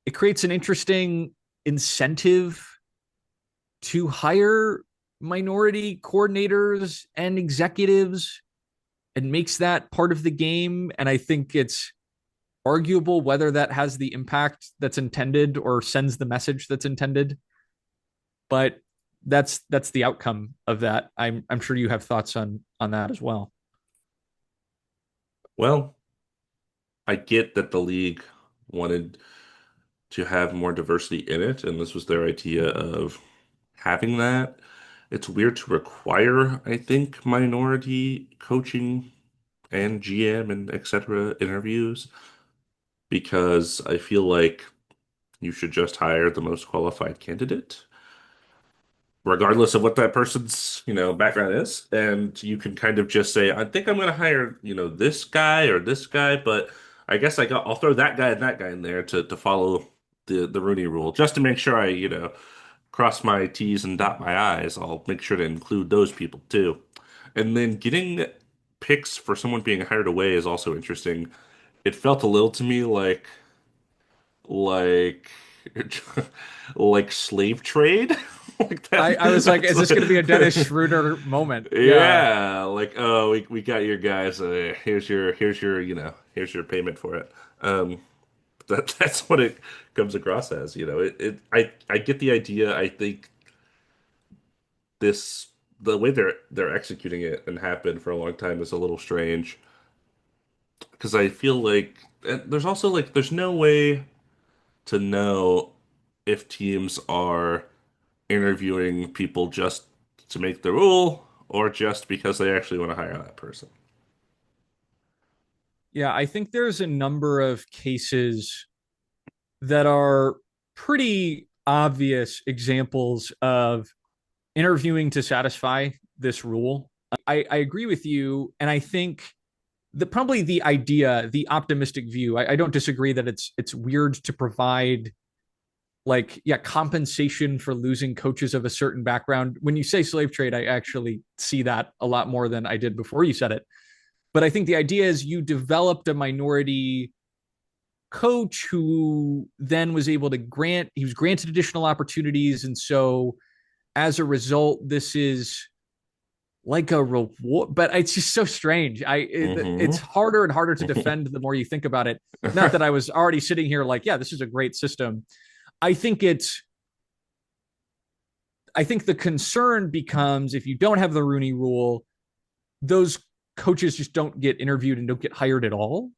it creates an interesting incentive to hire minority coordinators and executives and makes that part of the game. And I think it's arguable whether that has the impact that's intended or sends the message that's intended. But that's the outcome of that. I'm sure you have thoughts on that as well. Well, I get that the league wanted to have more diversity in it, and this was their idea of having that. It's weird to require, I think, minority coaching and GM and etc. interviews because I feel like you should just hire the most qualified candidate, regardless of what that person's, background is. And you can kind of just say, I think I'm going to hire, this guy or this guy, but I guess I'll throw that guy and that guy in there to follow the Rooney Rule just to make sure I, cross my T's and dot my I's. I'll make sure to include those people too. And then getting picks for someone being hired away is also interesting. It felt a little to me like like slave trade. Like that. I was like, That's is this going to be a Dennis Schroeder moment? Yeah. yeah. Like, oh, we got your guys. Here's your here's your payment for it. Um, that's what it comes across as. I get the idea. I think this the way they're executing it and have been for a long time is a little strange because I feel like and there's also like there's no way to know if teams are interviewing people just to make the rule or just because they actually want to hire that person. Yeah, I think there's a number of cases that are pretty obvious examples of interviewing to satisfy this rule. I agree with you. And I think probably the idea, the optimistic view, I don't disagree that it's weird to provide like compensation for losing coaches of a certain background. When you say slave trade, I actually see that a lot more than I did before you said it. But I think the idea is you developed a minority coach who then was able to he was granted additional opportunities. And so as a result, this is like a reward, but it's just so strange. It's Hmm. harder and harder to defend the more you think about it. Not that I was already sitting here like, yeah, this is a great system. I think it's, I think the concern becomes if you don't have the Rooney rule, those coaches just don't get interviewed and don't get hired at all.